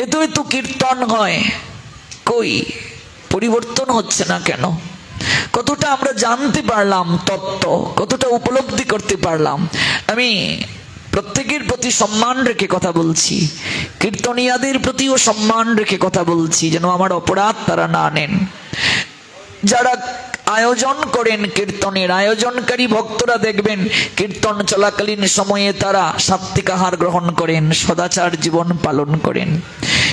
এত এত কীর্তন হয়, কই পরিবর্তন হচ্ছে না কেন? কতটা আমরা জানতে পারলাম তত্ত্ব, কতটা উপলব্ধি করতে পারলাম? আমি প্রত্যেকের প্রতি সম্মান রেখে কথা বলছি, কীর্তনিয়াদের প্রতিও সম্মান রেখে কথা বলছি, যেন আমার অপরাধ তারা না নেন। যারা আয়োজন করেন, কীর্তনের আয়োজনকারী ভক্তরা দেখবেন কীর্তন চলাকালীন সময়ে তারা সাত্ত্বিক আহার গ্রহণ করেন, সদাচার জীবন পালন করেন।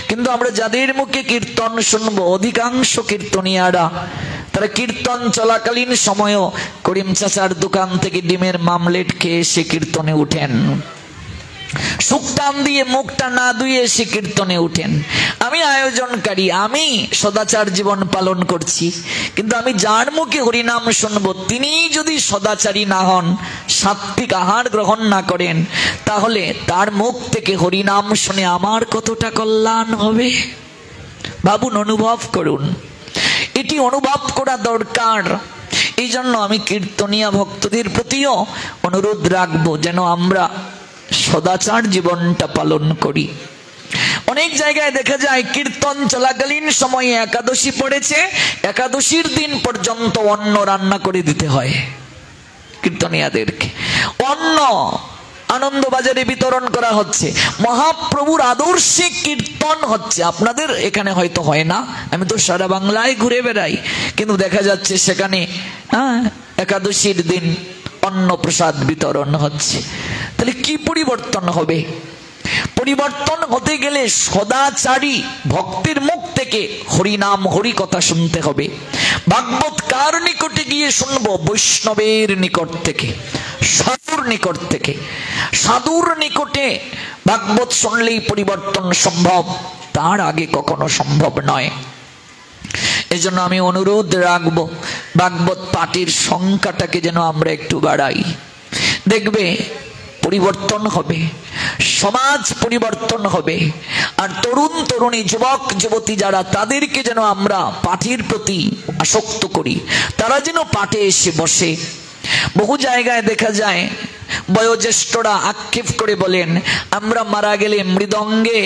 কিন্তু আমরা যাদের মুখে কীর্তন শুনবো, অধিকাংশ কীর্তনিয়ারা তারা কীর্তন চলাকালীন সময়ও করিম চাচার দোকান থেকে ডিমের মামলেট খেয়ে সে কীর্তনে উঠেন, সুকটান দিয়ে মুখটা না ধুয়ে সে কীর্তনে উঠেন। আমি আয়োজনকারী, আমি সদাচার জীবন পালন করছি, কিন্তু আমি যার মুখে হরিনাম শুনবো তিনি যদি সদাচারী না হন, সাত্ত্বিক আহার গ্রহণ না করেন, তাহলে তার মুখ থেকে হরিনাম শুনে আমার কতটা কল্যাণ হবে ভাবুন, অনুভব করুন। এটি অনুভব করা দরকার। এই জন্য আমি কীর্তনিয়া ভক্তদের প্রতিও অনুরোধ রাখবো যেন আমরা সদাচার জীবনটা পালন করি। অনেক জায়গায় দেখা যায় কীর্তন চলাকালীন সময়ে একাদশী পড়েছে, একাদশীর দিন পর্যন্ত অন্ন রান্না করে দিতে হয় কীর্তনিয়াদেরকে। অন্ন আনন্দবাজারে বিতরণ করা হচ্ছে, মহাপ্রভুর আদর্শে কীর্তন হচ্ছে। আপনাদের এখানে হয়তো হয় না, আমি তো সারা বাংলায় ঘুরে বেড়াই, কিন্তু দেখা যাচ্ছে সেখানে একাদশীর দিন অন্ন প্রসাদ বিতরণ হচ্ছে। তাহলে কি পরিবর্তন হবে? পরিবর্তন হতে গেলে সদাচারী ভক্তের মুখ থেকে হরিনাম হরি কথা শুনতে হবে। ভাগবত কার নিকটে গিয়ে শুনবো? বৈষ্ণবের নিকট থেকে, সাধুর নিকট থেকে। সাধুর নিকটে ভাগবত শুনলেই পরিবর্তন সম্ভব, তার আগে কখনো সম্ভব নয়। এজন্য আমি অনুরোধ রাখবো ভাগবত পাঠের সংখ্যাটাকে যেন আমরা একটু বাড়াই। দেখবে পরিবর্তন হবে, সমাজ পরিবর্তন হবে। আর তরুণ তরুণী, যুবক যুবতী যারা, তাদেরকে যেন আমরা পাঠের প্রতি আসক্ত করি, তারা যেন পাঠে এসে বসে। বহু জায়গায় দেখা যায় বয়োজ্যেষ্ঠরা আক্ষেপ করে বলেন, আমরা মারা গেলে মৃদঙ্গে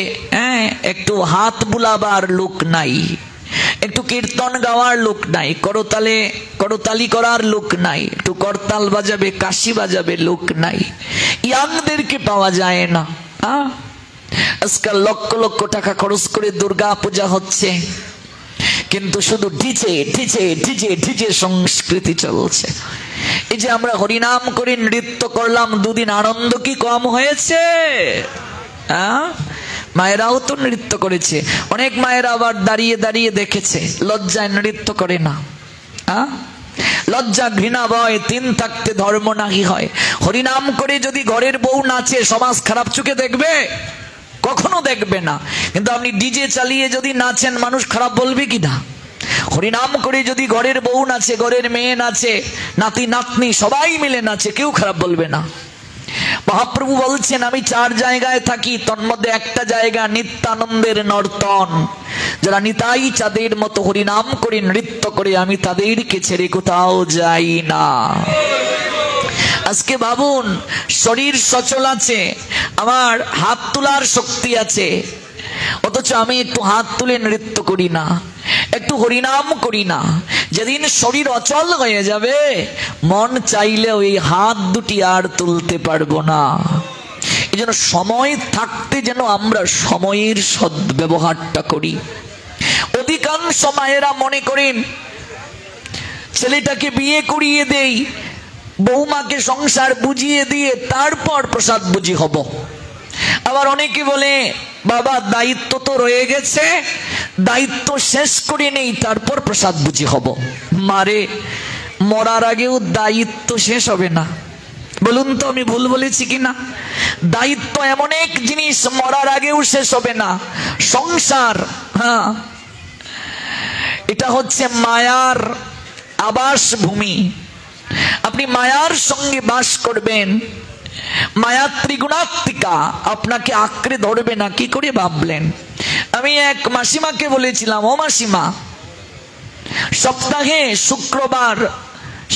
একটু হাত বুলাবার লোক নাই, একটু কীর্তন গাওয়ার লোক নাই, করতালি করার লোক নাই, একটু করতাল বাজাবে, কাশি বাজাবে লোক নাই, ইয়াংদেরকে পাওয়া যায় না। আজকাল লক্ষ লক্ষ টাকা খরচ করে দুর্গা পূজা হচ্ছে, কিন্তু শুধু ডিজে ডিজে ডিজে ডিজে সংস্কৃতি চলছে। এই যে আমরা হরিনাম করে নৃত্য করলাম, দুদিন আনন্দ কি কম হয়েছে? মায়েরাও তো নৃত্য করেছে, অনেক মায়েরা আবার দাঁড়িয়ে দাঁড়িয়ে দেখেছে, লজ্জায় নৃত্য করে না। লজ্জা ঘৃণা ভয় তিন থাকতে ধর্ম নাহি হয়। হরিনাম করে যদি ঘরের বউ নাচে, সমাজ খারাপ চোখে দেখবে? কখনো দেখবে না। কিন্তু আপনি ডিজে চালিয়ে যদি নাচেন, মানুষ খারাপ বলবে কি না? হরিনাম করে যদি ঘরের বউ নাচে, ঘরের মেয়ে নাচে, নাতি নাতনি সবাই মিলে নাচে, কেউ খারাপ বলবে না। মহাপ্রভু বলছেন, আমি 4 জায়গায় থাকি, তন্মধ্যে একটা জায়গা নিত্যানন্দের নর্তন। যারা নিতাই চাঁদের মতো হরিনাম করে নৃত্য করে, আমি তাদেরকে ছেড়ে কোথাও যাই না। আজকে ভাবুন, শরীর সচল আছে, আমার হাত তোলার শক্তি আছে, অথচ আমি একটু হাত তুলে নৃত্য করি না, একটু হরিনাম করি না। যেদিন শরীর অচল হয়ে যাবে, মন চাইলেও এই হাত দুটি আর তুলতে পারবো না। এই জন্য সময় থাকতে যেন আমরা সময়ের সদ্ব্যবহারটা করি। অধিকাংশ মায়েরা মনে করেন ছেলেটাকে বিয়ে করিয়ে দেই, বৌমাকে সংসার বুঝিয়ে দিয়ে তারপর প্রসাদ বুঝি হব। আবার অনেকে বলে, বাবা দায়িত্ব তো রয়ে গেছে, দায়িত্ব শেষ করে নেই তারপর প্রসাদ বুঝি হব। মারে, মরার আগেও দায়িত্ব শেষ হবে না। বলুন তো আমি ভুল বলেছি কিনা? দায়িত্ব এমন এক জিনিস, মরার আগেও শেষ হবে না। সংসার, এটা হচ্ছে মায়ার আবাস ভূমি। আপনি মায়ার সঙ্গে বাস করবেন, মায়া ত্রিগুণাত্মিকা, আপনাকে আঁকড়ে ধরবে না। কি করে ভাবলেন? আমি এক মাসিমাকে বলেছিলাম, ও মাসিমা, সপ্তাহে শুক্রবার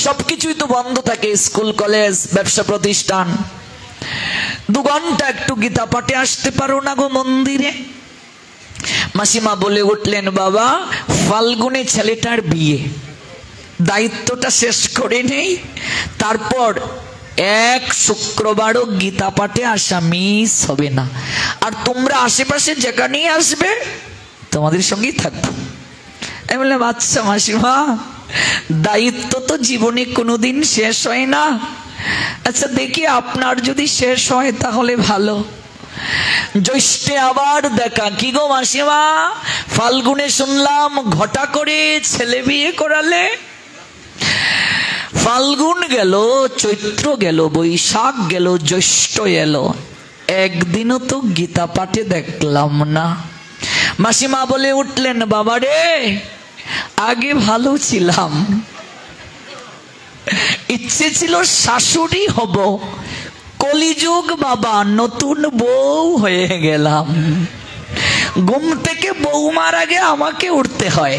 সবকিছুই তো বন্ধ থাকে, স্কুল কলেজ ব্যবসা প্রতিষ্ঠান, 2 ঘন্টা একটু গীতা পাঠে আসতে পারো না গো মন্দিরে? মাসিমা বলে উঠলেন, বাবা ফাল্গুনে ছেলেটার বিয়ে, দায়িত্বটা শেষ করে নেই, তারপর এক শুক্রবারও গীতা পাঠে আসা মিস হবে না, আর তোমরা আশেপাশে যেখানেই আসবে তোমাদের সঙ্গেই থাকবো। আমি বললাম, আচ্ছা মাসিমা, দায়িত্ব তো জীবনে কোনোদিন শেষ হয় না, আচ্ছা দেখি আপনার যদি শেষ হয় তাহলে ভালো। জ্যৈষ্ঠে আবার দেখা, কি গো মাসিমা, ফাল্গুনে শুনলাম ঘটা করে ছেলে বিয়ে করালে। ফাল্গুন গেল, চৈত্র গেল, বৈশাখ গেল, জ্যৈষ্ঠ এলো, একদিনও তো গীতা পাঠে দেখলাম না। মাসিমা বলে উঠলেন, বাবা রে, আগে ভালো ছিলাম, ইচ্ছে ছিল শাশুড়ি হব, কলিযুগ বাবা, নতুন বউ হয়ে গেলাম। ঘুম থেকে বৌমার আগে আমাকে উঠতে হয়,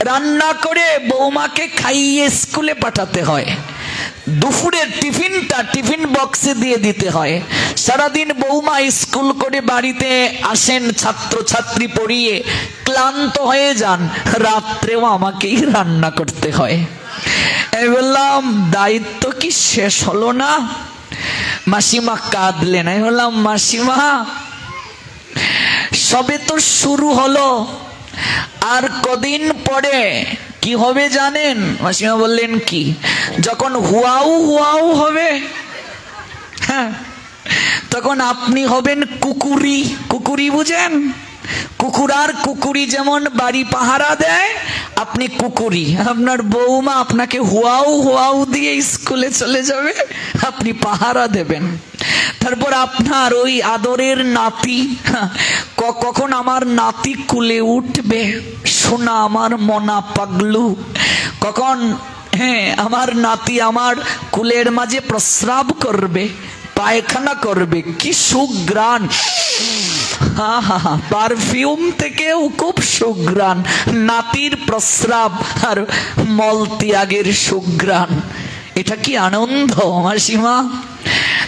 রান্না করে বৌমাকে খাইয়ে স্কুলে পাঠাতে হয়, দুপুরের টিফিনটা টিফিন বক্সে দিয়ে দিতে হয়, সারাদিন বৌমা স্কুল করে বাড়িতে আসেন, ছাত্র ছাত্রী পড়িয়ে ক্লান্ত হয়ে যান, রাত্রেও আমাকেই রান্না করতে হয়। বললাম, দায়িত্ব কি শেষ হলো না? মাসিমা কাঁদলেন। আমি বললাম, মাসিমা সবে তো শুরু হলো, আর কদিন পরে কি হবে জানেন? মাসিমা বললেন, কি? যখন হুয়াও হুয়াও হবে, হ্যাঁ, তখন আপনি হবেন কুকুরি। কুকুরি বুঝেন? কুকুর আর কুকুরি যেমন বাড়ি পাহারা দেয়, আপনি কুকুরি। আপনার বৌমা আপনাকে হুয়াও হুয়াও দিয়ে স্কুলে চলে যাবে, আপনি পাহারা দেবেন। তারপর আপনার ওই আদরের নাতি, কখন আমার নাতি কুলে উঠবে, সোনা আমার মনা পাগলু, কখন হ্যাঁ আমার নাতি আমার কুলের মাঝে প্রস্রাব করবে, পায়খানা করবে, কি সুঘ্রাণ, পারফিউম থেকেও খুব সুঘ্রাণ, নাতির প্রস্রাব আর মল ত্যাগের সুঘ্রাণ। এটা কি আনন্দ মাসিমা!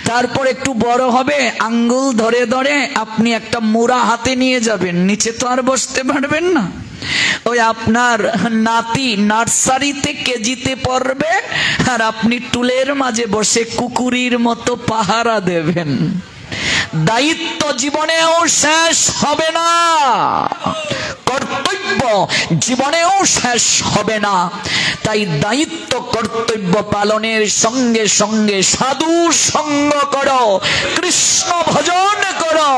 তারপর একটু বড় হবে, আঙ্গুল ধরে ধরে আপনি একটা মুড়া হাতে নিয়ে যাবেন, নিচে তো আর বসতে পারবেন না, ওই আপনার নাতি নার্সারিতে কেজিতে পড়বে, আর আপনি টুলের মাঝে বসে কুকুরির মতো পাহারা দেবেন। দায়িত্ব জীবনেও শেষ হবে না, কর্তব্য জীবনেও শেষ হবে না। তাই দায়িত্ব কর্তব্য পালনের সঙ্গে সঙ্গে সাধু সঙ্গ করো, কৃষ্ণ ভজন করো।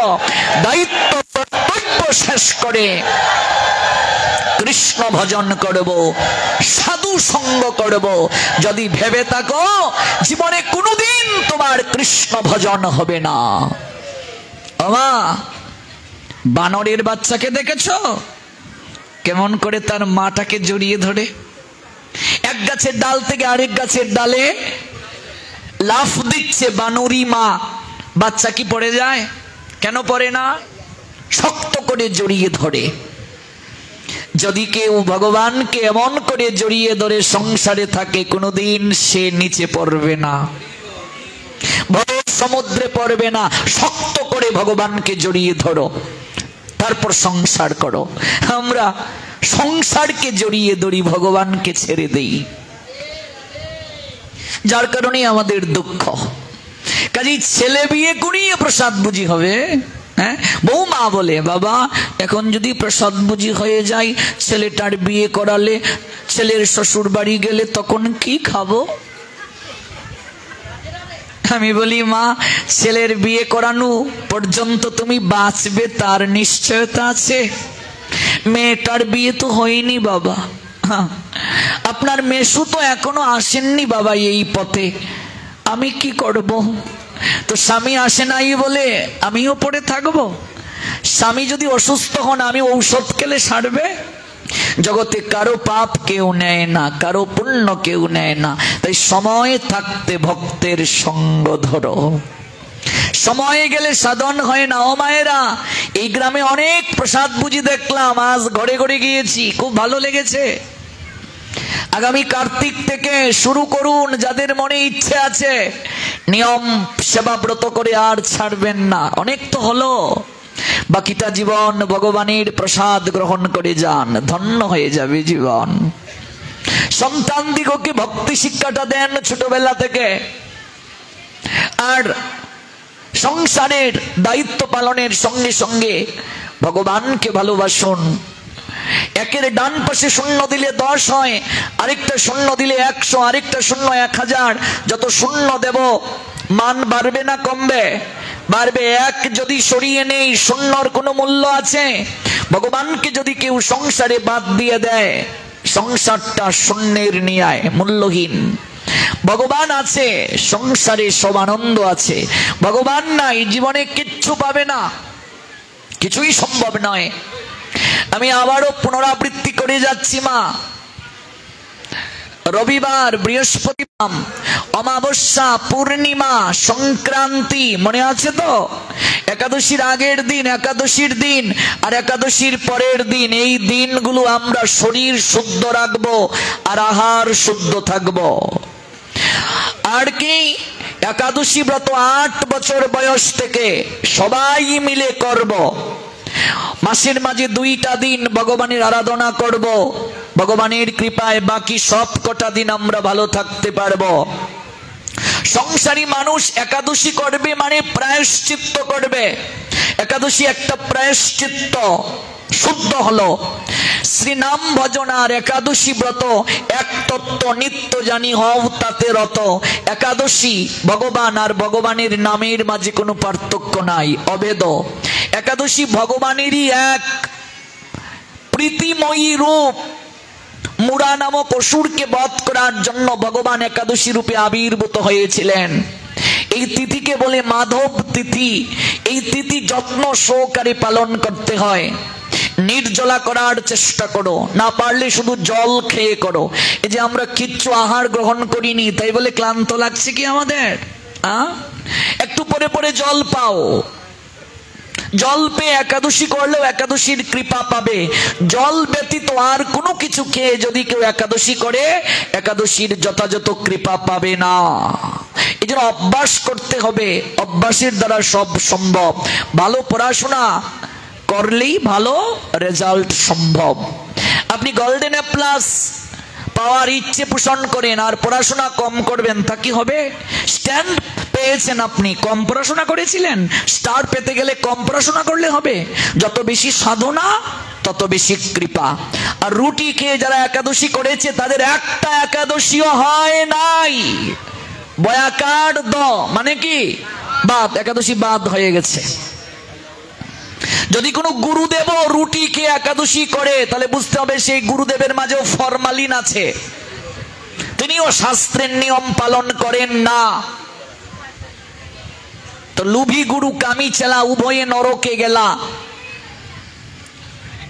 দায়িত্ব কর্তব্য শেষ করে কৃষ্ণ ভজন করব, সাধু সঙ্গ করব। যদি ভেবে থাকো জীবনে কোনোদিন তোমার কৃষ্ণ ভজন হবে না। আমা, বানরের বাচ্চাকে দেখেছো কেমন করে তার মাটাকে জড়িয়ে ধরে? এক গাছের ডাল থেকে আরেক গাছের ডালে লাফ দিচ্ছে বানরি মা, বাচ্চা কি পড়ে যায়? কেন পড়ে না? শক্ত করে জড়িয়ে ধরে। যদি কেউ ভগবানকে এমন করে জড়িয়ে ধরে সংসারে থাকে, কোনোদিন সে নিচে পড়বে না, সমুদ্রে পড়বে না। শক্ত করে ভগবানকে জড়িয়ে ধরো, তারপর সংসার করো। আমরা সংসারকে জড়িয়ে ধরি, ভগবানকে ছেড়ে দেই, যার কারণে আমাদের দুঃখ। কাজেই ছেলে বিয়ে করিয়ে প্রসাদ বুঝি হবে। হ্যাঁ, বৌমা বলে, বাবা এখন যদি প্রসাদ বুঝি হয়ে যায়, ছেলেটার বিয়ে করালে, ছেলের শ্বশুর বাড়ি গেলে তখন কি খাবো? আমি বলি, মা ছেলের বিয়ে করানো পর্যন্ত তুমি বাঁচবে তার নিশ্চয়তা আছে? মেয়েটার বিয়ে তো হয়নি বাবা, আপনার মেসু তো এখনো আসেননি বাবা এই পথে, আমি কি করব? তো স্বামী আসে নাই বলে আমিও পড়ে থাকবো? স্বামী যদি অসুস্থ হন, আমি ঔষধ খেলে সারবে? জগতে কারো পাপ কেউ নেয় না, কারো পুণ্য কেউ নেয় না। তাই সময় থাকতে ভক্তের সঙ্গ ধরো, সময় গেলে সাধন হয় না। ও মায়েরা, এই গ্রামে অনেক প্রসাদ বুঝি দেখলাম, আজ ঘরে ঘরে গিয়েছি, খুব ভালো লেগেছে। আগামী কার্তিক থেকে শুরু করুন, যাদের মনে ইচ্ছে আছে, নিয়ম সেবা ব্রত করে আর ছাড়বেন না। অনেক তো হলো, বাকিটা জীবন ভগবানের প্রসাদ গ্রহণ করে যান, ধন্য হয়ে যাবে জীবন। সন্তান দিগকে ভক্তি শিক্ষাটা দেন ছোটবেলা থেকে, আর সংসারের দায়িত্ব পালনের সঙ্গে সঙ্গে ভগবানকে ভালোবাসুন। একের ডান পাশে শূন্য দিলে 10 হয়, আরেকটা শূন্য দিলে 100, আরেকটা শূন্য 1000। যত শূন্য দেব মান বাড়বে না কমবে? বাড়বে। এক যদি সরিয়ে নেই, শূন্যর কোনো মূল্য আছে? ভগবানকে যদি কেউ সংসারে বাদ দিয়ে দেয়, সংসারটা শূন্যের ন্যায় মূল্যহীন। ভগবান আছে, সংসারে সব আনন্দ আছে। ভগবান নাই, জীবনে কিচ্ছু পাবে না, কিছুই সম্ভব নয়। আমি আবারও পুনরাবৃত্তি করে যাচ্ছি মা। রবিবার, বৃহস্পতিবার, অমাবস্যা, পূর্ণিমা, সংক্রান্তি মনে আছে তো? একাদশীর আগের দিন, একাদশীর দিন আর একাদশীর পরের দিন, এই দিনগুলো আমরা শরীর শুদ্ধ রাখবো আর আহার শুদ্ধ থাকবো। আর কি একাদশী ব্রত 8 বছর বয়স থেকে সবাই মিলে করব। মাসের মাঝে 2টা দিন ভগবানের আরাধনা করব। ভগবানের কৃপায় বাকি সব কটা দিন আমরা ভালো থাকতে পারবো। সংসারী মানুষ একাদশী করবে মানে প্রায়শ্চিত্ত করবে। একাদশী একটা প্রায়শ্চিত্ত, শুদ্ধ হলো। শ্রীনাম ভজন আর একাদশী ব্রত এক তত্ত্ব, নিত্য জানি হও তাতে রত। একাদশী ভগবান আর ভগবানের নামের মাঝে কোনো পার্থক্য নাই, অভেদ। একাদশী ভগবানেরই এক প্রীতিময়ী রূপ। মুরা নামক অসুরকে বধ করার জন্য ভগবান একাদশী রূপে আবির্ভূত হয়েছিলেন। এই তিথিকে বলে মাধব তিথি। এই তিথি যত্ন সহকারে পালন করতে হয়। নির্জলা করার চেষ্টা করো, না পারলে শুধু জল খেয়ে করো। এই যে আমরা কিচ্ছু আহার গ্রহণ করিনি, তাই বলে ক্লান্ত লাগছে কি আমাদের? একটু পরে পরে জল পাও। জল পেয়ে একাদশী করলেও একাদশীর কৃপা পাবে। জল ব্যতীত আর কোনো কিছু খেয়ে যদি কেউ একাদশী করে, একাদশীর যথাযথ কৃপা পাবে না। এই জন্য অভ্যাস করতে হবে, অভ্যাসের দ্বারা সব সম্ভব। ভালো পড়াশোনা করলেই ভালো রেজাল্ট সম্ভব। আপনি গোল্ডেন এ প্লাস পাওয়ার ইচ্ছে পোষণ করেন আর পড়াশোনা কম করবেন, তা কি হবে? স্ট্যান্ড পেয়েছেন, আপনি কম পড়াশোনা করেছিলেন, স্টার পেতে গেলে কম পড়াশোনা করলে হবে? যত বেশি সাধনা তত বেশি কৃপা। আর রুটি খেয়ে যারা একাদশী করেছে তাদের একটা একাদশীও হয় নাই। বয়াকার দ মানে কি? বাদ, একাদশী বাদ হয়ে গেছে। যদি কোনো গুরুদেব রুটি খেয়ে একাদশী করে, তাহলে বুঝতে হবে সেই গুরুদেবের মাঝেও ফরমালিন আছে, তিনিও শাস্ত্রের নিয়ম পালন করেন না। তো লুভি গুরু কামি চেলা উভয়ে নরকে গেলা।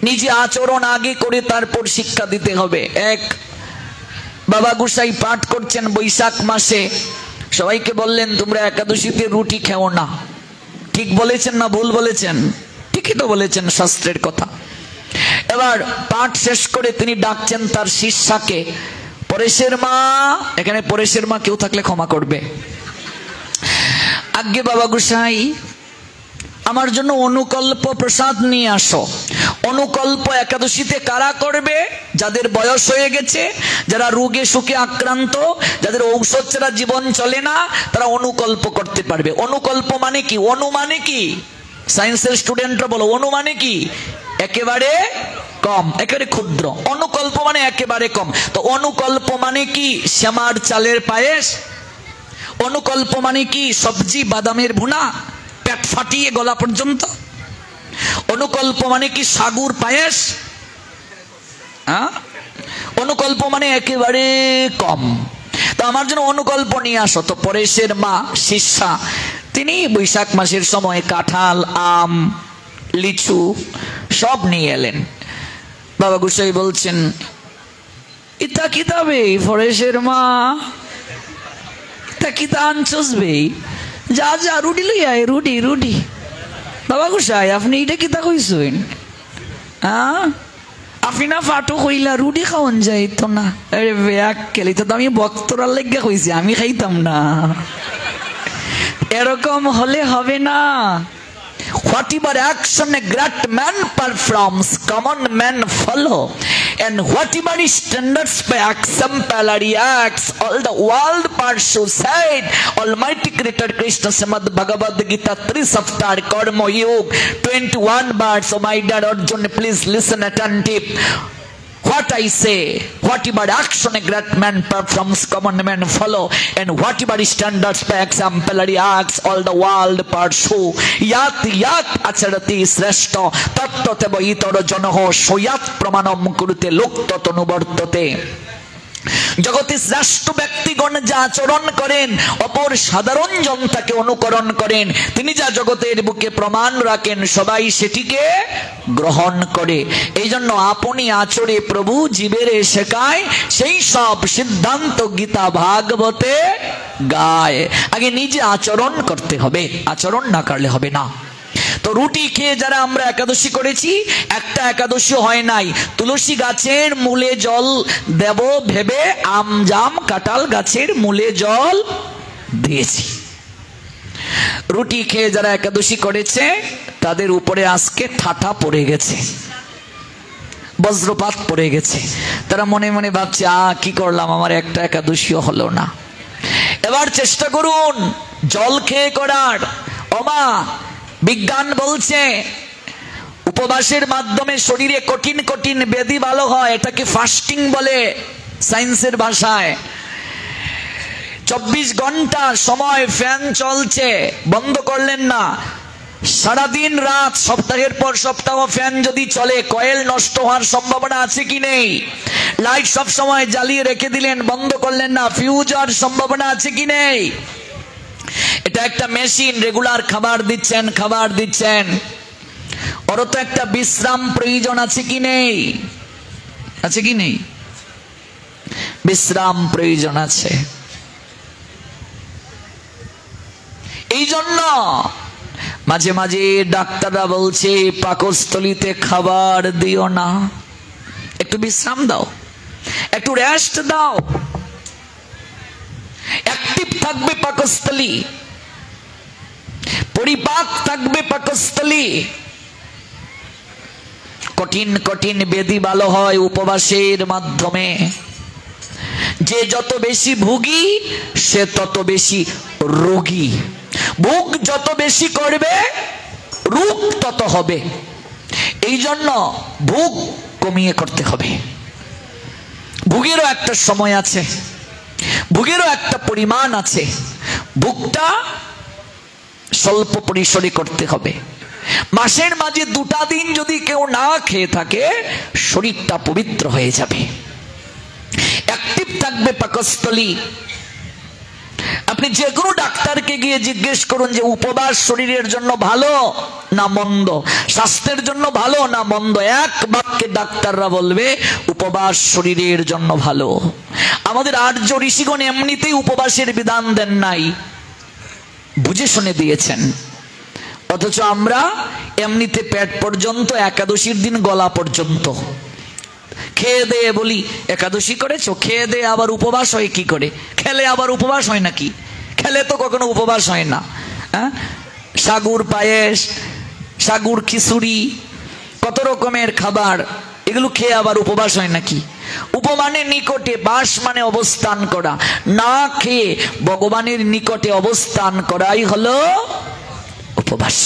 নিজে আচরণ আগে করে তারপর শিক্ষা দিতে হবে। এক বাবা গোসাই পাঠ করছেন বৈশাখ মাসে, সবাইকে বললেন তোমরা একাদশীতে রুটি খেও না। ঠিক বলেছেন না ভুল বলেছেন? ঠিকই তো বলেছেন, শাস্ত্রের কথা। এবার পাঠ শেষ করে তিনি ডাকছেন তার শিষ্যাকে, পরেশের মা। এখানে পরেশের মা কেউ থাকলে ক্ষমা করবে। আজ্ঞে বাবা গোসাই, আমার জন্য অনুকল্প প্রসাদ নিয়ে আসো। অনুকল্প একাদশীতে কারা করবে? যাদের বয়স হয়ে গেছে, যারা রোগে সুখে আক্রান্ত, যাদের ঔষধ ছাড়া জীবন চলে না, তারা অনুকল্প করতে পারবে। অনুকল্প মানে কি? অনু মানে কি? সায়েন্সের স্টুডেন্টরা বলো, অনু মানে কি? একেবারে কম, একেবারে ক্ষুদ্র। অনুকল্প মানে একেবারে কম। তো অনুকল্প মানে কি? শ্যামার চালের পায়েস। অনুকল্প মানে কি? সবজি বাদামের ভুনা পেট ফাটিয়ে গলা পর্যন্ত। অনুকল্প মানে কি? সাগুর পায়েস। অনুকল্প মানে একেবারে কম। তো আমার জন্য অনুকল্প নিয়ে আসো। তো পরেশের মা শিষ্যা তিনি বৈশাখ মাসের সময় কাঁঠাল, আম, লিচু সব নিয়ে এলেন। বাবা গোসাই বলছেন, ইতা কিতাবে পরেশের মা, তা কিতা আনছস বে? যা যা রুটি লই আয়, রুটি রুটি। বাবা গোসাই আপনি এটা কিতা কইছেন? আপনি না ফাটো কইলা রুটি খাওয়ান যাই তো না? আরে ব্যাক কেলি তো আমি ভক্তরার লেগে কইছি, আমি খাইতাম না। এরকম হলে হবে না। Whatever action a great man performs, common men follow. And whatever standards by exemplary acts, all the world pursue. Said Almighty Creator Krishna, Srimad Bhagavad Gita 3 chapter Karma Yoga 21 verse. Oh my dear Arjuna, please listen attentive. What I say, whatever action a great man performs, common men follow, and whatever standards by exemplary acts, all the world pursue. Yat yat acharati shreshta tattva itara janaho soyat pramanam kurute lokta tanubartate. জগতে শ্রেষ্ঠ ব্যক্তিগণ যা আচরণ করেন, অপর সাধারণ জন তাকে অনুকরণ করেন। তিনি যা জগতের বুকে প্রমাণ রাখেন, সবাই সেটিকে গ্রহণ করে। এই জন্য আপনি আচরে প্রভু জীবের শেখায়, সেই সব সিদ্ধান্ত গীতা ভাগবতে গায়। আগে নিজে আচরণ করতে হবে, আচরণ না করলে হবে না। তো রুটি খেয়ে যারা আমরা একাদশী করেছি, একটা একাদশী হয় নাই, তুলসী গাছের মূলে জল দেব ভেবে আম জাম কাঁঠাল গাছের মূলে জল দিয়েছি। রুটি খেয়ে যারা একাদশী করেছে তাদের উপরে আজকে ঠাঠা পড়ে গেছে, বজ্রপাত পড়ে গেছে। তারা মনে মনে ভাবছে, কি করলাম, আমার একটা একাদশীও হলো না। এবার চেষ্টা করুন জল খেয়ে করার। ওমা, বিজ্ঞান বলছে উপবাসের মাধ্যমে শরীরে কঠিন কঠিন ব্যাধি ভালো হয়, এটাকে ফাস্টিং বলে সায়েন্সের ভাষায়। 24 ঘন্টা সময় ফ্যান চলছে, বন্ধ করলেন না, সারাদিন রাত সপ্তাহের পর সপ্তাহ ফ্যান যদি চলে, কয়েল নষ্ট হওয়ার সম্ভাবনা আছে কি নেই? লাইট সব সময় জ্বালিয়ে রেখে দিলেন, বন্ধ করলেন না, ফিউজ হওয়ার সম্ভাবনা আছে কি নেই? এটা একটা মেশিন, রেগুলার খাবার দিচ্ছেন, ওরও তো একটা বিশ্রাম প্রয়োজন আছে কি নেই? আছে কি নেই? বিশ্রাম প্রয়োজন আছে। এই জন্য মাঝে মাঝে ডাক্তাররা বলছে পাকস্থলীতে খাবার দিও না, একটু বিশ্রাম দাও, একটু রেস্ট দাও, অ্যাক্টিভ থাকবে পাকস্থলী, পরিপাক থাকবে পাকস্থলী। কঠিন কঠিন ব্যাধি ভালো হয় উপবাসের মাধ্যমে। যে যত বেশি ভোগী সে তত বেশি রোগী। ভোগ যত বেশি করবে রোগ তত হবে। এই জন্য ভোগ কমিয়ে করতে হবে। ভোগেরও একটা সময় আছে, ভোগেরও একটা পরিমাণ আছে। ভোগটা স্বল্প পরিসরে করতে হবে। মাসের মাঝে 2টা দিন যদি কেউ না খেয়ে থাকে, শরীরটা পবিত্র হয়ে যাবে, অ্যাক্টিভ থাকবে পাকস্থলী। আপনি যে কোনো ডাক্তারকে গিয়ে জিজ্ঞেস করুন যে উপবাস শরীরের জন্য ভালো না মন্দ, স্বাস্থ্যের জন্য ভালো না মন্দ, এক বাক্যে ডাক্তাররা বলবে উপবাস শরীরের জন্য ভালো। আমাদের আর্য ঋষিগণ এমনিতেই উপবাসের বিধান দেন নাই, বুঝে শুনে দিয়েছেন। অথচ আমরা এমনিতে পেট পর্যন্ত, একাদশীর দিন গলা পর্যন্ত খেয়ে দিয়ে বলি একাদশী করেছো, খেয়ে দিয়ে আবার উপবাস হয় কি করে? খেলে আবার উপবাস হয় নাকি? খেলে তো কখনো উপবাস হয় না। সাগুর পায়েস, সাগুর খিচুড়ি, কত রকমের খাবার, এগুলো খেয়ে আবার উপবাস হয় নাকি? উপমানের নিকটে, বাস মানে অবস্থান করা, না খেয়ে ভগবানের নিকটে অবস্থান করাই হলো উপবাস।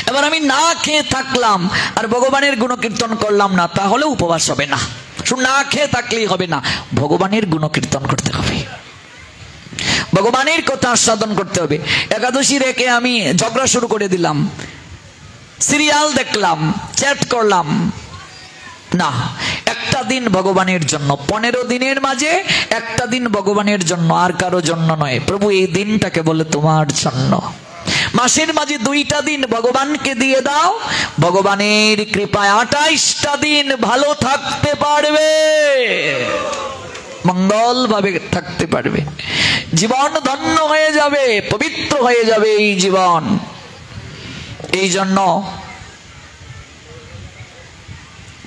এবার আমি না খেয়ে থাকলাম আর ভগবানের গুণকীর্তন করলাম না, তাহলে উপবাস হবে না। শুধু না খেয়ে থাকলেই হবে না, ভগবানের গুণকীর্তন করতে হবে, ভগবানের কথা আস্বাদন করতে হবে। একাদশী রেখে আমি ঝগড়া শুরু করে দিলাম, সিরিয়াল দেখলাম, চ্যাট করলাম না। একটা দিন ভগবানের জন্য, 15 দিনের মাঝে একটা দিন ভগবানের জন্য, আর কারো জন্য নয়। প্রভু এই দিনটাকে বলে তোমার জন্য। মাসের মাঝে 2টা দিন ভগবানকে দিয়ে দাও, ভগবানের কৃপায় 28টা দিন ভালো থাকতে পারবে, মঙ্গল ভাবে থাকতে পারবে, জীবন ধন্য হয়ে যাবে, পবিত্র হয়ে যাবে এই জীবন। এই জন্য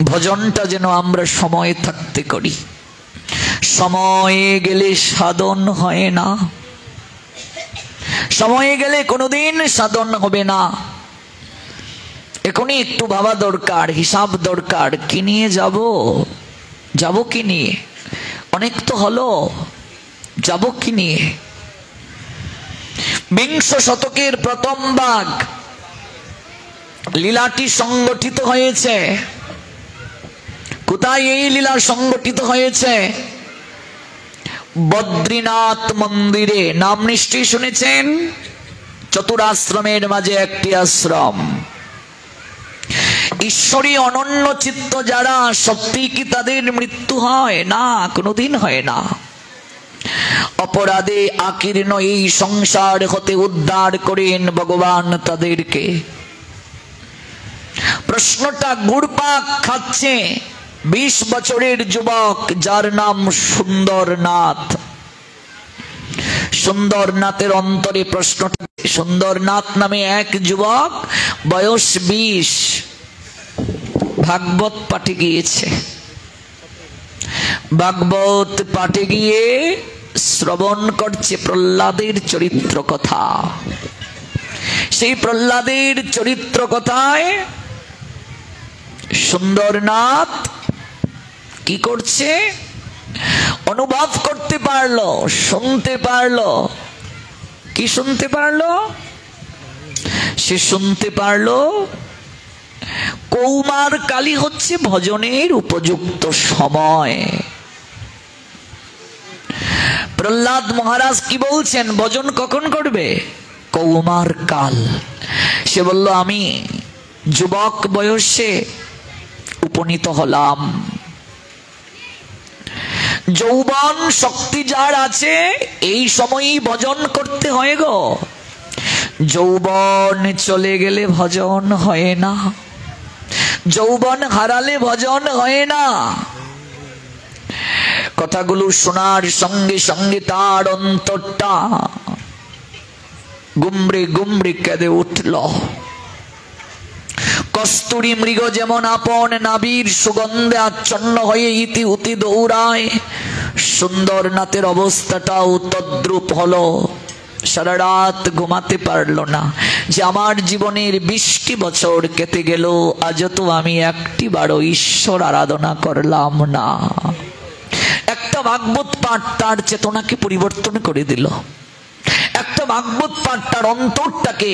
ভজনটা যেন আমরা সময় থাকতে করি। সময়ে গেলে সাধন হয় না, সময় গেলে কোনোদিন সাধন হবে না। এখনই একটু ভাবা দরকার, হিসাব দরকার, কি নিয়ে যাব কি নিয়ে? অনেক তো হলো, যাব কি নিয়ে? বিংশ শতকের প্রথম ভাগ লীলাটি সংগঠিত হয়েছে। কোথায় এই লীলা সংগঠিত হয়েছে? বদ্রীনাথ মন্দিরে। নাম নিশ্চয়ই শুনেছেন, চতুরাশ্রমের মাঝে একটি আশ্রম। ঈশ্বরী অনন্য চিত্ত যারা, সত্যি কি তাদের মৃত্যু হয় না? কোনোদিন হয় না। অপরাধে আকীর্ণ এই সংসার হতে উদ্ধার করেন ভগবান তাদেরকে। প্রশ্নটা ঘুরপাক খাচ্ছে। 20 বছরের যুবক যার নাম সুন্দরনাথ। সুন্দরনাথের অন্তরে প্রশ্নটা, সুন্দরনাথ নামে এক যুবক, বয়স 20, ভাগবত পাঠে গিয়েছে। ভাগবত পাঠে গিয়ে শ্রবণ করছে প্রহ্লাদের চরিত্র কথা। সেই প্রহ্লাদের চরিত্র কথায় সুন্দরনাথ কি করছে? অনুভব করতে পারলো, শুনতে পারলো। কি শুনতে পারলো? সে শুনতে পারলো কৌমার কালী হচ্ছে ভজনের উপযুক্ত সময়। প্রহ্লাদ মহারাজ কি বলছেন? ভজন কখন করবে? কৌমার কাল। সে বলল, আমি যুবক বয়সে উপনীত হলাম। যৌবন শক্তি যার আছে এই সময়ই ভজন করতে হয় গো। যৌবন চলে গেলে ভজন হয় না, যৌবন হারালে ভজন হয় না। কথাগুলো শোনার সঙ্গে সঙ্গে তার অন্তরটা গুমড়ে গুমড়ে কেঁদে উঠল। কস্তুরী মৃগ যেমন আপন নাভির সুগন্ধে আচ্ছন্ন হয়ে ইতি উতি দৌড়ায়, সুন্দরনাথের অবস্থাটাও তদ্রূপ হলো। সারা রাত ঘুমাতে পারল না, যে আমার জীবনের 20টি বছর কেটে গেল, আজও তো আমি একটিবারও ঈশ্বর আরাধনা করলাম না। একটা ভাগবত পাঠ তার চেতনাকে পরিবর্তন করে দিল। একটা ভাগবত পাঠ তার অন্তরটাকে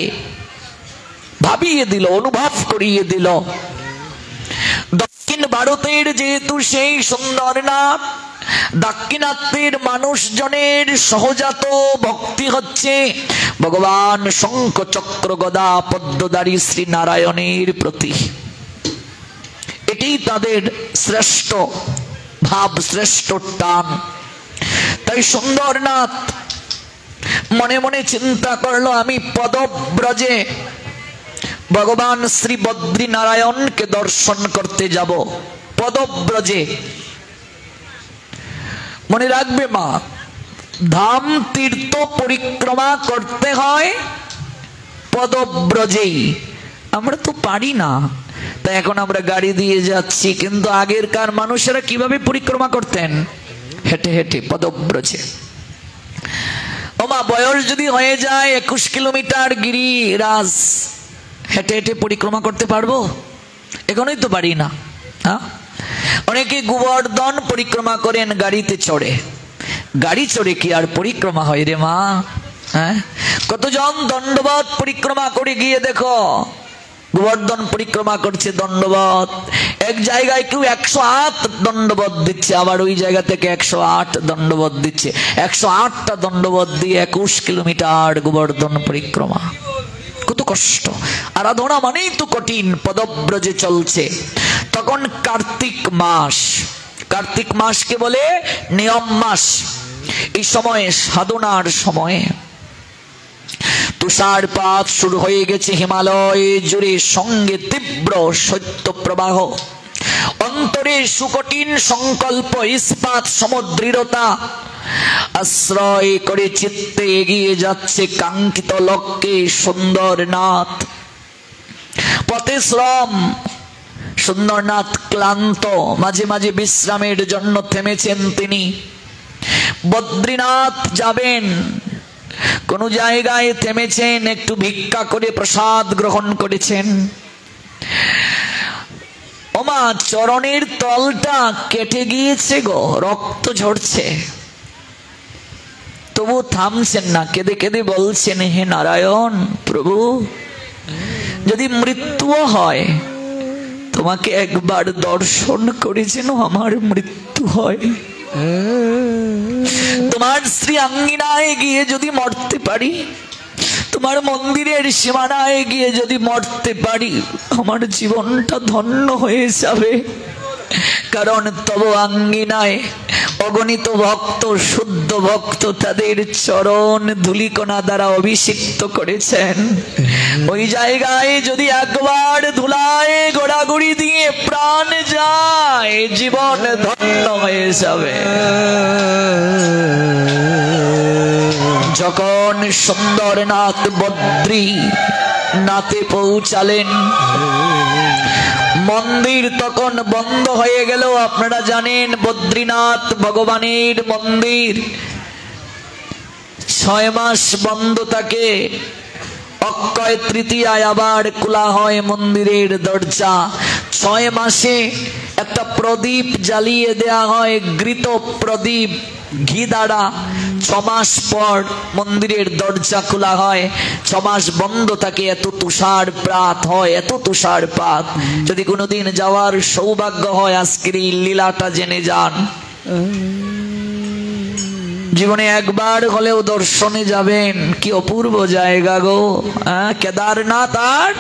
ভাবিয়ে দিল, অনুভব করিয়ে দিল। দক্ষিণ ভারতের যেহেতু সেই সুন্দরনাথ, দাক্ষিণাত্যের মানুষজনের সহজাত ভক্তি হচ্ছে ভগবান শঙ্খ চক্র গদা পদ্মধারী শ্রী নারায়ণের প্রতি। এটি তাদের শ্রেষ্ঠ ভাব, শ্রেষ্ঠ টান। তাই সুন্দরনাথ মনে মনে চিন্তা করলো, আমি পদব্রজে ভগবান শ্রী বদ্রী নারায়ণকে দর্শন করতে যাব। পদব্রজে, মনে রাখবে মা, ধাম তীর্থ পরিক্রমা করতে হয় পদব্রজেই। আমরা তো পারি না, তাই এখন আমরা গাড়ি দিয়ে যাচ্ছি, কিন্তু আগেরকার মানুষেরা কিভাবে পরিক্রমা করতেন? হেঁটে হেঁটে পদব্রজে। ওমা, বয়স যদি হয়ে যায় 21 কিলোমিটার গিরিরাজ, হেঁটে হেঁটে পরিক্রমা করতে পারবো? এখনই তো পারি না। হ্যাঁ, অনেকে গোবর্ধন পরিক্রমা করেন গাড়িতে চড়ে। গাড়ি চড়ে কি আর পরিক্রমা হয় রে মা? হ্যাঁ, কতজন দণ্ডবত পরিক্রমা করে গিয়ে দেখো, গোবর্ধন পরিক্রমা করছে দণ্ডবত। এক জায়গায় কেউ 108 দণ্ডবত দিচ্ছে, আবার ওই জায়গা থেকে 108 দণ্ডবত দিচ্ছে। 108টা দণ্ডবত দিয়ে 21 কিলোমিটার গোবর্ধন পরিক্রমা। কত কষ্ট! আরাধনা মানেই তো কঠিন। পদব্রজে চলছে। তখন কার্তিক মাস। কার্তিক মাসকে বলে নিয়ম মাস। এই সময়ে সাধনার সময়ে তুষারপাত শুরু হয়ে গেছে হিমালয় জুড়ে, সঙ্গে তীব্র শৈত্য প্রবাহ। অন্তরে সুকঠিন সংকল্প, ইস্পাত সমদৃঢ়তা আশ্রয় করে চিত্তে এগিয়ে যাচ্ছে কাঙ্ক্ষিত লক্ষ্যে সুন্দরনাথ। পথে শ্রম। সুন্দরনাথ ক্লান্ত, মাঝে মাঝে বিশ্রামের জন্য থেমেছেন তিনি। বদ্রীনাথ যাবেন, কোন জায়গায় থেমেছেন, একটু ভিক্ষা করে প্রসাদ গ্রহণ করেছেন। ওমা, চরণের তলটা কেটে গিয়েছে গো, রক্ত ঝরছে, তবু থামছেন না, কেঁদে কেঁদে বলছেন, হে নারায়ণ প্রভু, যদি মৃত্যুও হয় তোমাকে একবার দর্শন করে যেন আমার মৃত্যু হয়। তোমার শ্রী আঙ্গিনায় গিয়ে যদি মরতে পারি, তোমার মন্দিরের সীমানায় গিয়ে যদি মরতে পারি, আমার জীবনটা ধন্য হয়ে যাবে। কারণ তব আঙ্গিনায় অগণিত ভক্ত, শুদ্ধ ভক্ত তাদের চরণ ধূলিকণা দ্বারা অভিষিক্ত করেছেন। ওই জায়গায় যদি একবার ধুলায় গোড়াগুড়ি দিয়ে প্রাণ যায়, জীবন ধন্য হয়ে যাবে। যখন সুন্দরনাথ বদ্রী নাথে পৌঁছালেন, মন্দির তখন বন্ধ হয়ে গেল। আপনারা জানেন বদ্রীনাথ ভগবানের মন্দির 6 মাস বন্ধ থাকে। অক্ষয় তৃতীয়ায় আবার খোলা হয় মন্দিরের দরজা। 6 মাসে একটা প্রদীপ জ্বালিয়ে দেয়া হয়, ঘৃত প্রদীপ, ঘি দ্বারা। 6 মাস পর মন্দিরের দরজা খোলা হয়। 6 মাস বন্ধ থাকে। এত তুষারপাত হয়, এত তুষারপাত। যদি কোনোদিন যাওয়ার সৌভাগ্য হয়, আজকের এই লীলাটা জেনে যান। জীবনে একবার হলেও দর্শনে যাবেন। কি অপূর্ব জায়গা গো, কেদারনাথ আর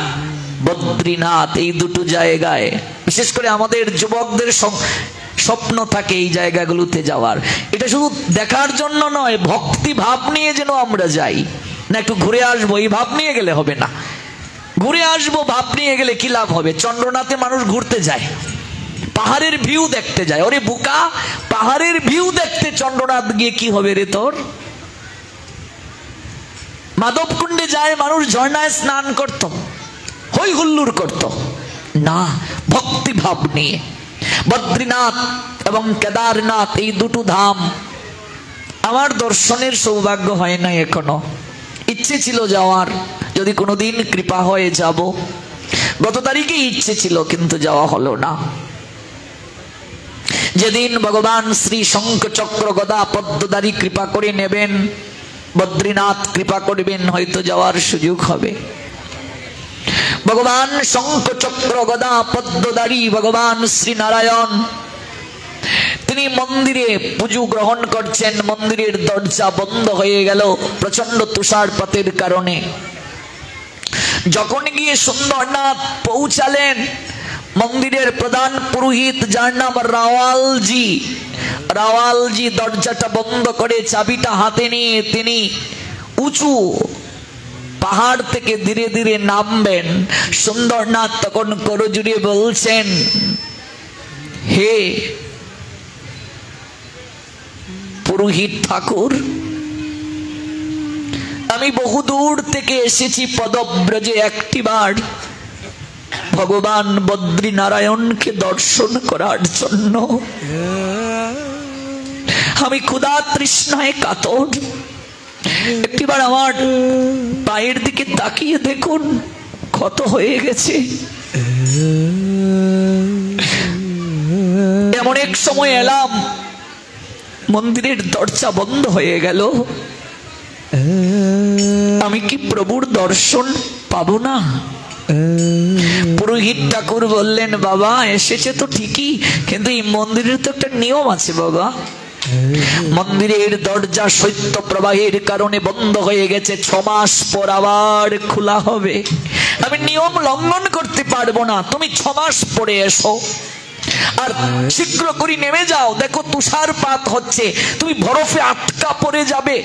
বদ্রীনাথ, এই দুটো জায়গায় বিশেষ করে আমাদের যুবকদের স্বপ্ন থাকে এই জায়গাগুলোতে যাওয়ার। এটা শুধু দেখার জন্য নয়, ভক্তি ভাব নিয়ে যেন আমরা যাই। না একটু ঘুরে আসবো এই ভাব নিয়ে গেলে হবে না। ঘুরে আসবো ভাব নিয়ে গেলে কি লাভ হবে? চন্দ্রনাথে মানুষ ঘুরতে যায়, পাহাড়ের ভিউ দেখতে যায়। ওরে বোকা, পাহাড়ের ভিউ দেখতে চন্দ্রনাথ গিয়ে কি হবে রে তোর? মাধবকুণ্ডে যায় মানুষ ঝর্ণায় স্নান করত, হই হুল্লুর করত না, ভক্তি ভাব নিয়ে। বদ্রীনাথ এবং কেদারনাথ এই দুটো ধাম আমার দর্শনের সৌভাগ্য হয় নাই এখনো। ইচ্ছে ছিল যাওয়ার, যদি কোনোদিন কৃপা হয়ে যাব। গত তারিখে ইচ্ছে ছিল, কিন্তু যাওয়া হলো না। যেদিন ভগবান শ্রী শঙ্খ চক্র গদা পদ্মধারী কৃপা করে নেবেন, বদ্রীনাথ কৃপা করবেন, হয়তো যাওয়ার সুযোগ হবে। ভগবান শঙ্খ চক্র গদা পদ্মধারী ভগবান শ্রী নারায়ণ তিনি মন্দিরে পুজো গ্রহণ করছেন। মন্দিরের দরজা বন্ধ হয়ে গেল প্রচন্ড তুষারপাতের কারণে। যখন গিয়ে সুন্দরনাথ পৌঁছালেন, মন্দিরের প্রধান পুরোহিত, যার নাম রাওয়ালজি দরজাটা বন্ধ করে চাবিটা হাতে নিয়ে তিনি উঁচু পাহাড় থেকে ধীরে ধীরে নামবেন। সুন্দরনাথ তখন করজুড়ে বলছেন, হে পুরোহিত ঠাকুর, আমি বহুদূর থেকে এসেছি পদব্রজে একটিবার ভগবান বদ্রী নারায়ণকে দর্শন করার জন্য। আমি ক্ষুধা তৃষ্ণায় কাতর, একটিবার আমার পায়ের দিকে তাকিয়ে দেখুন, ক্ষত হয়ে গেছে। এমন এক সময় এলাম, মন্দিরের দরজা বন্ধ হয়ে গেল। আমি কি প্রভুর দর্শন পাবো না? পুরোহিত ঠাকুর বললেন, বাবা এসেছে তো ঠিকই, কিন্তু এই মন্দিরের তো একটা নিয়ম আছে বাবা। মন্দিরের দরজা শৈত্য প্রবাহের কারণে বন্ধ হয়ে গেছে, 6 মাস পর আবার খোলা হবে। আমি নিয়ম লঙ্ঘন করতে পারবো না, তুমি 6 মাস পরে এসো। আর শীঘ্র করে নেমে যাও, দেখো তুষারপাত হচ্ছে, তুমি বরফে আটকা পড়ে যাবে।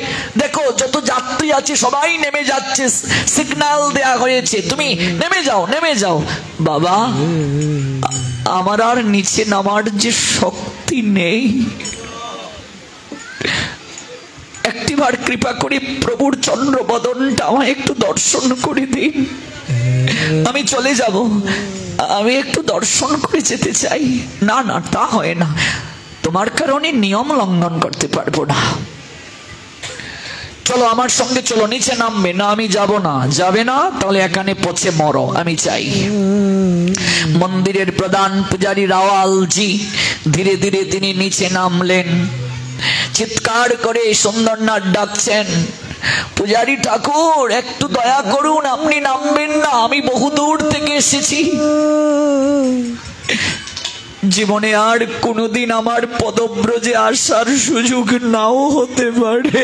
দেখো যত যাত্রী আছে সবাই নেমে যাচ্ছে, সিগন্যাল দেয়া হয়েছে, তুমি নেমে যাও, নেমে যাও। বাবা আমার আর নিচে নামার যে শক্তি নেই, একটিবার কৃপা করে প্রভুর চন্দ্র বদনটা আমায় একটু দর্শন করে দিন। আমি চলে যাব, আমি একটু দর্শন করে যেতে চাই। না না, তা হয় না, তোমার কারণে নিয়ম লঙ্ঘন করতে পারবো না। চলো আমার সঙ্গে চলো, নিচে নামবে না? আমি যাব না। যাবে না? তাহলে এখানে পচে মরো, আমি চাই। মন্দিরের প্রধান পূজারী রাওয়ালজি ধীরে ধীরে তিনি নিচে নামলেন, চিৎকার করে সুন্দরনাথ ডাকছেন, পূজারী ঠাকুর একটু দয়া করুন, আপনি নামবেন না? আমি বহু দূর থেকে এসেছি, জীবনে আর কোনোদিন আমার পদব্রজে আসার সুযোগ নাও হতে পারে।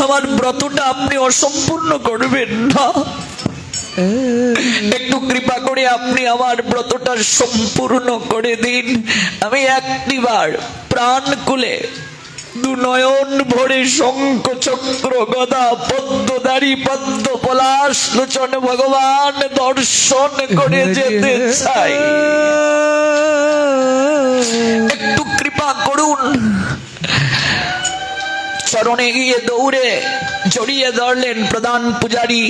আমার ব্রতটা আপনি অসম্পূর্ণ করবেন না, একটু কৃপা করে আপনি আমার ব্রতটা সম্পূর্ণ করে দিন। আমি একটিবার প্রাণ খুলে দুনয়ন ভরে শঙ্খ চক্র গদা পদ্মধারী পদ্ম পলাশ লোচন ভগবান দর্শন করে যেতে চাই, একটু কৃপা করুন। চরণে গিয়ে দৌড়ে জড়িয়ে ধরলেন প্রধান পূজারী,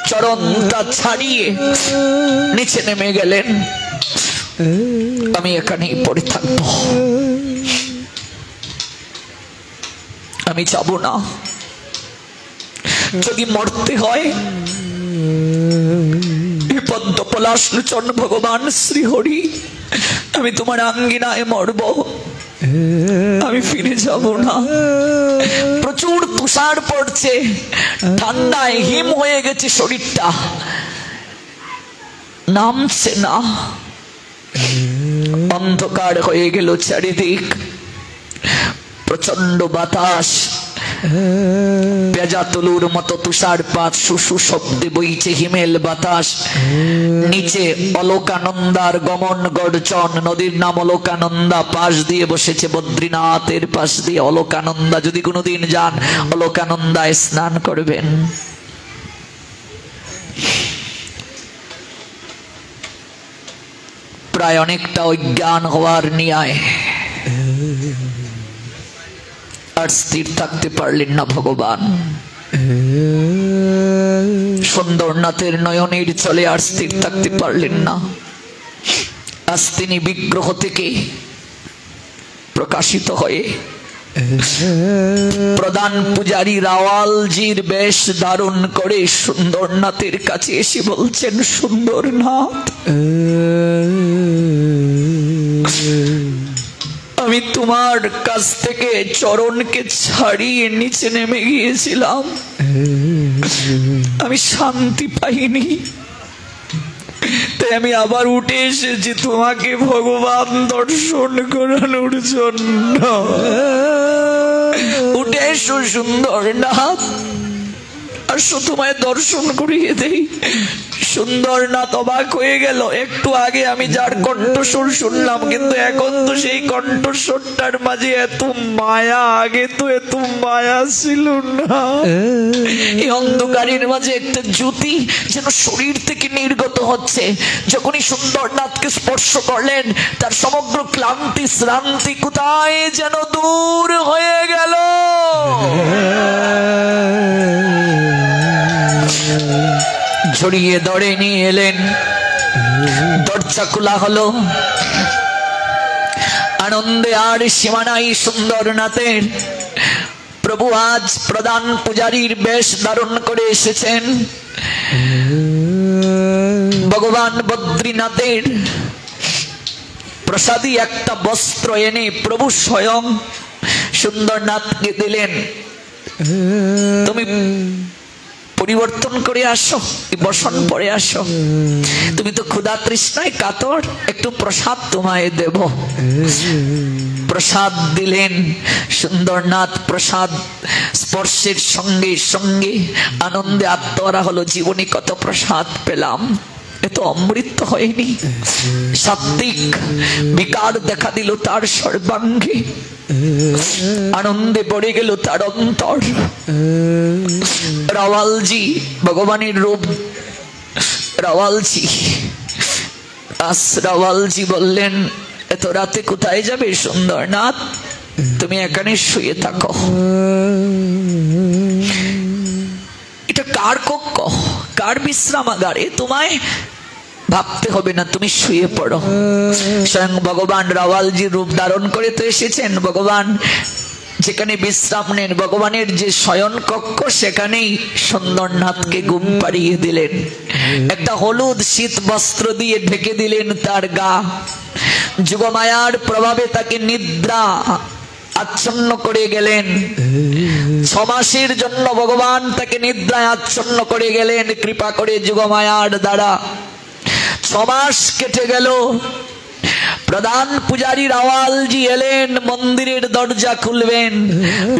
চরণটা ছাড়িয়ে নিচে নেমে গেলেন। আমি এখানেই পড়ে থাকবো, আমি যাব না। যদি মরতে হয় পদ্ম পলাশ লোচন ভগবান শ্রীহরি, আমি তোমার আঙ্গিনায় মরব, আমি ফিরে যাব না। প্রচুর তুষার পড়ছে, ঠান্ডায় হিম হয়ে গেছে শরীরটা, নামছে না। অন্ধকার হয়ে গেল চারিদিক, প্রচন্ড বাতাস, পেঁজা তুলুর মতো তুষারপাত, শুশু শব্দে বইছে হিমেল বাতাস। নিচে অলকানন্দার গমন গর্জন, নদীর নাম অলকানন্দা, পাশ দিয়ে বসেছে বদ্রীনাথের পাশ দিয়ে অলকানন্দা। যদি কোনোদিন যান অলকানন্দায় স্নান করবেন। প্রায় অনেকটা অজ্ঞান হওয়ার নিয়ায় আর স্থির থাকতে পারলেন না ভগবান। সুন্দরনাথের নয়নের চলে আর স্থির থাকতে পারলেন না। আজ তিনি বিগ্রহ থেকে প্রকাশিত হয়ে প্রধান পূজারী রাওয়ালজির বেশ ধারণ করে সুন্দরনাথের কাছে এসে বলছেন, সুন্দরনাথ, আমি তোমার কাছ থেকে চরণকে ছাড়িয়ে নিচে নেমে গিয়েছিলাম, আমি শান্তি পাইনি, তাই আমি আবার উঠে এসেছি তোমাকে ভগবান দর্শন করানোর জন্য। উঠে এসো সুন্দরনাথ, আসো তোমায় দর্শন করিয়ে দেই। সুন্দরনাথ অবাক হয়ে গেল। একটু আগে আমি যার কণ্ঠস্বর শুনলাম, কিন্তু এখন তো সেই কণ্ঠস্বরটার মাঝে এত মায়া, আগে তো এত মায়া ছিল না। এই অন্ধকারের মাঝে একটা জ্যোতি যেন শরীর থেকে নির্গত হচ্ছে। যখনই সুন্দরনাথকে স্পর্শ করলেন, তার সমগ্র ক্লান্তি শ্রান্তি কোথায় যেন দূর হয়ে গেল। জড়িয়ে ধরে নিয়ে এলেন, দরজা খোলা হলো। আনন্দে আর সীমানাই সুন্দরনাথের। প্রভু আজ প্রধান পূজারীর বেশ ধারণ করে এসেছেন। ভগবান বদ্রীনাথের প্রসাদী একটা বস্ত্র এনে প্রভু স্বয়ং সুন্দরনাথকে দিলেন। তুমি পরিবর্তন করে আসো, বসন পরে আসো, তুমি তো ক্ষুধা তৃষ্ণায় কাতর, একটু প্রসাদ তোমায় দেব। প্রসাদ দিলেন সুন্দরনাথ। প্রসাদ স্পর্শের সঙ্গে সঙ্গে আনন্দে আত্মহারা হলো। জীবনে কত প্রসাদ পেলাম, এত অমৃত হয়নি। সাত্বিক বিকার দেখা দিল তার সর্বাঙ্গে, আনন্দে পড়ে গেল তার অন্তর। রাওয়ালজি ভগবানের রূপ, রাওয়ালজি। রাওয়ালজি বললেন, এত রাতে কোথায় যাবে সুন্দরনাথ, তুমি এখানে শুয়ে থাকো। এটা কার কক্ষ, কার বিশ্রামাগারে, তোমায় ভাবতে হবে না, তুমি শুয়ে পড়ো। স্বয়ং ভগবান রাওয়ালজি রূপ ধারণ করে তো এসেছেন। ভগবান যেখানে বিশ্রাম নেন ভগবানের যে শয়ন কক্ষ, সেখানেই সুন্দরনাথকে ঘুম পাড়িয়ে দিলেন। একটা হলুদ শীত বস্ত্র দিয়ে ঢেকে দিলেন তার গা। যোগমায়ার প্রভাবে তাকে নিদ্রা আচ্ছন্ন করে গেলেন। 6 মাসের জন্য ভগবান তাকে নিদ্রায় আচ্ছন্ন করে গেলেন কৃপা করে যোগমায়ার দ্বারা। 6 মাস কেটে গেল। প্রধান পূজারী রাওয়ালজি এলেন, মন্দিরের দরজা খুলবেন।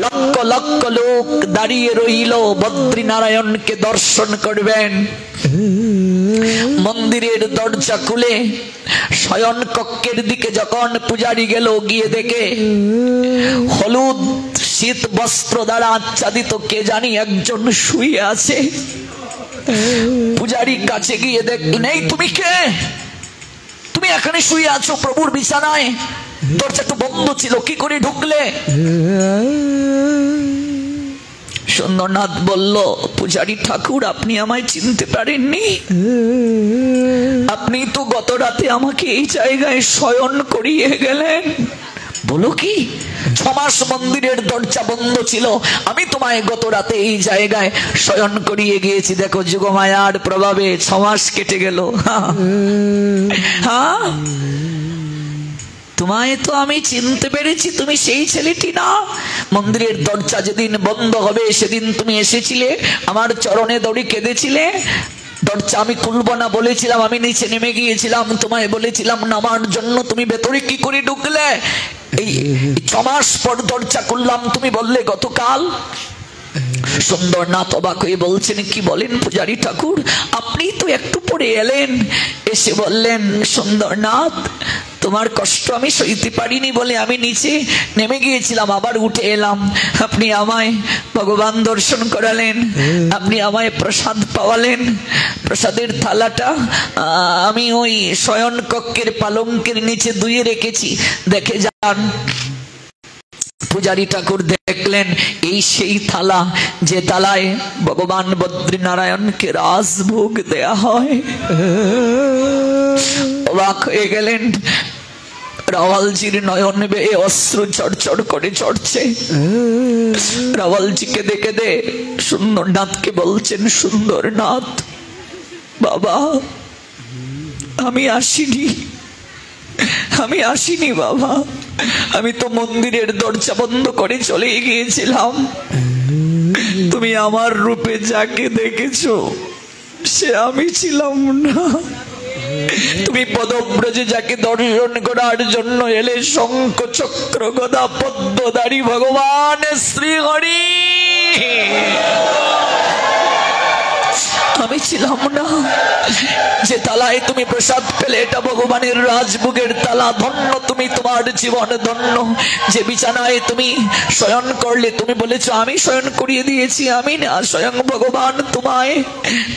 লক্ষ লক্ষ লোক দাঁড়িয়ে রইল বদ্রীনারায়ণকে দর্শন করবেন। মন্দিরের দরজা খুলে শয়ন কক্ষের দিকে যখন পূজারী গেল, গিয়ে দেখে হলুদ শীত বস্ত্র দ্বারা আচ্ছাদিত কে জানি একজন শুয়ে আছে। পূজারী কাছে গিয়ে দেখলেন, এই তুমি কে? তুমি এখানে শুয়ে আছো প্রভুর বিছানায়, দরজা তো বন্ধ ছিল, কি করে ঢুকলে? সুন্দরনাথ বলল, পূজারী ঠাকুর, আপনি আমায় চিনতে পারেননি? আপনি তো গত রাতে আমাকে এই জায়গায় শয়ন করিয়ে গেলেন। বলো কি? 6 মাস মন্দিরের দরজা বন্ধ ছিল, আমি তোমায় গত রাতে এই জায়গায় শয়ন করিয়ে গিয়েছি। দেখো যোগমায়ার প্রভাবে 6 মাস কেটে গেল। হ্যাঁ, তোমায় তো আমি চিনতে পেরেছি, তুমি সেই ছেলেটি না? মন্দিরের দরজা যেদিন বন্ধ হবে সেদিন তুমি এসেছিলে, আমার চরণে দড়ি কেঁদেছিলে। দরজা আমি খুলবো না বলেছিলাম, আমি নিচে নেমে গিয়েছিলাম, তোমায় বলেছিলাম নামার জন্য, তুমি ভেতরে কি করে ঢুকলে? এই 6 মাস পর দরজা খুললাম, তুমি বললে গতকাল। সুন্দরনাথ অবাক হয়ে বলছেন, কি বলেন পূজারী ঠাকুর? আপনি তো একটু পরে এলেন, এসে বললেন, সুন্দরনাথ তোমার কষ্ট আমি সইতে পারিনি বলে আমি নিচে নেমে গিয়েছিলাম, আবার উঠে এলাম। আপনি আমায় ভগবান দর্শন করালেন, আপনি আমায় প্রসাদ পাওয়ালেন। প্রসাদের থালাটা আমি ওই শয়ন কক্ষের পালঙ্কের নিচে ধুয়ে রেখেছি, দেখে যান। পূজারী ঠাকুর দেখলেন এই সেই থালা যে থালায় ভগবান বদ্রীনারায়ণকে রাজভোগ দেয়া হয়। অবাক হয়ে গেলেন। রাওয়ালজির নয়ন বেয়ে অশ্রু চড়চড় করে চড়ছে। রাওয়ালজিকে দেখে দে সুন্দরনাথকে বলছেন, সুন্দরনাথ বাবা, আমি আসিনি বাবা, আমি তো মন্দিরের দরজা বন্ধ করে চলে গিয়েছিলাম। তুমি আমার রূপে যাকে দেখেছো সে আমি ছিলাম না। তুমি পদব্রজে যাকে দর্শন করার জন্য এলে, শঙ্খ চক্র গদা পদ্মধারী ভগবান শ্রী হরি, আমি ছিলাম না। যে তালায় তুমি প্রসাদ পেলে এটা ভগবানের রাজভোগের তালা, ধন্য তুমি, তোমার জীবন ধন্য। যে বিছানায় তুমি শয়ন করলে, তুমি বলেছো আমি শয়ন করিয়ে দিয়েছি, আমি না, স্বয়ং ভগবান তোমায়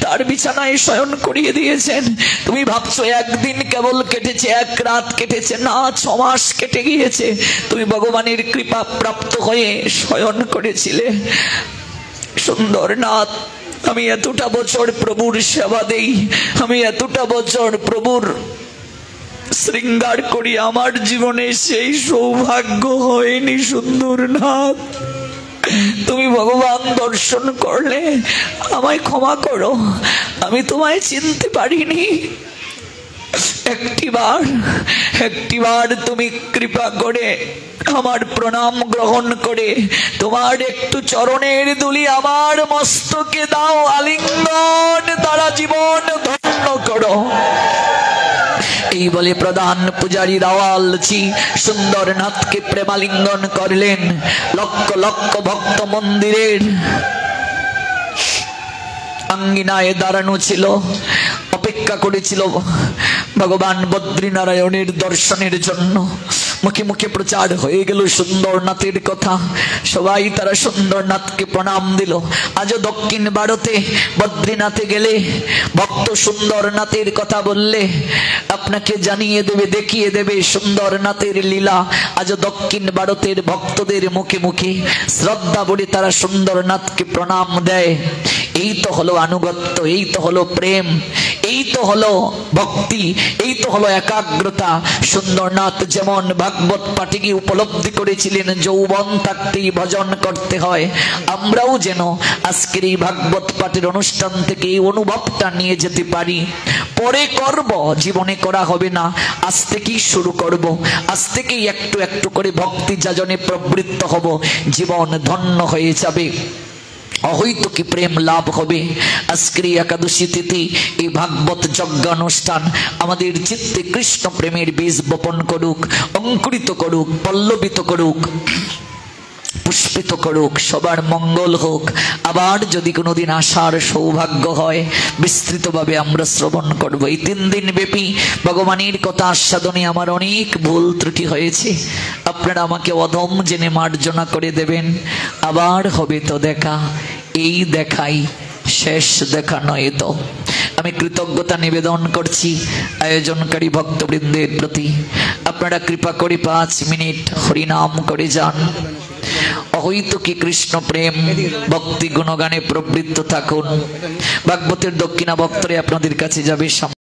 তার বিছানায় শয়ন করিয়ে দিয়েছেন। তুমি ভাবছো একদিন কেবল কেটেছে, এক রাত কেটেছে, না 6 মাস কেটে গিয়েছে। তুমি ভগবানের কৃপা প্রাপ্ত হয়ে শয়ন করেছিলে। সুন্দরনাথ, আমি এতটা বছর প্রভুর সেবা দেই, আমি এতটা বছর প্রভুর শৃঙ্গার করি, আমার জীবনে সেই সৌভাগ্য হয়নি। সুন্দরনাথ, তুমি ভগবান দর্শন করলে, আমায় ক্ষমা করো, আমি তোমায় চিনতে পারিনি। একটিবার তুমি কৃপা করে আমার প্রণাম গ্রহণ করে তোমার একটু চরণের ধুলি আমার মস্তকে দাও, আলিঙ্গন তারা জীবন ধন্য করো। এই বলে প্রধান পূজারী রাওয়ালজি সুন্দরনাথকে প্রেমালিঙ্গন করলেন। লক্ষ লক্ষ ভক্ত মন্দিরের আঙ্গিনায় দাঁড়ানো ছিল, অপেক্ষা করেছিল ভগবান বদ্রীনারায়ণের দর্শনের জন্য। মুখে মুখে প্রচার হয়ে গেল সুন্দরনাথের কথা। সবাই তারা সুন্দরনাথকে প্রণাম দিল। আজও দক্ষিণ ভারতে বদ্রীনাথে গেলে ভক্ত সুন্দরনাথের কথা বললে আপনাকে জানিয়ে দেবে, দেখিয়ে দেবে সুন্দরনাথের লীলা। আজও দক্ষিণ ভারতের ভক্তদের মুখে মুখে শ্রদ্ধা বলে তারা সুন্দরনাথকে প্রণাম দেয়। এই তো হলো আনুগত্য, এই তো হলো প্রেম, এই তো হলো ভক্তি, এই তো হলো একাগ্রতা। সুন্দরনাথ যেমন ভাগবত পাঠে গিয়ে উপলব্ধি করেছিলেন যৌবন থাকতেই ভজন করতে হয়, আমরাও যেন আজকের এই ভাগবত পাঠের অনুষ্ঠান থেকে এই অনুভবটা নিয়ে যেতে পারি। পরে করব, জীবনে করা হবে না, আজ থেকেই শুরু করব, আজ থেকেই একটু একটু করে ভক্তি যাজনে প্রবৃত্ত হব, জীবন ধন্য হয়ে যাবে, হয়তো কি প্রেম লাভ হবে। আজকের একাদশী তিথি এই ভাগবত যজ্ঞানুষ্ঠান আমাদের চিত্তে কৃষ্ণ প্রেমের বীজ বপন করুক, অঙ্কুরিত করুক, পল্লবিত করুক, পুষ্পিত করুক, সবার মঙ্গল হোক। আবার যদি কোনোদিন আসার সৌভাগ্য হয়, বিস্তৃতভাবে আমরা শ্রবণ করব। এই 3 দিন ব্যাপী ভগবানের কথা আস্বাদনে আমার অনেক ভুল ত্রুটি হয়েছে, আপনারা আমাকে অধম জেনে মার্জনা করে দেবেন। আবার হবে তো দেখা, এই দেখাই শেষ দেখা নয় তো। আমি কৃতজ্ঞতা নিবেদন করছি আয়োজনকারী ভক্তবৃন্দের প্রতি। আপনারা কৃপা করে 5 মিনিট হরিনাম করে যান। হয়তো কি কৃষ্ণ প্রেম ভক্তি গুণগানে প্রবৃত্ত থাকুন। ভাগবতের দক্ষিণা ভক্তরে আপনাদের কাছে যাবে।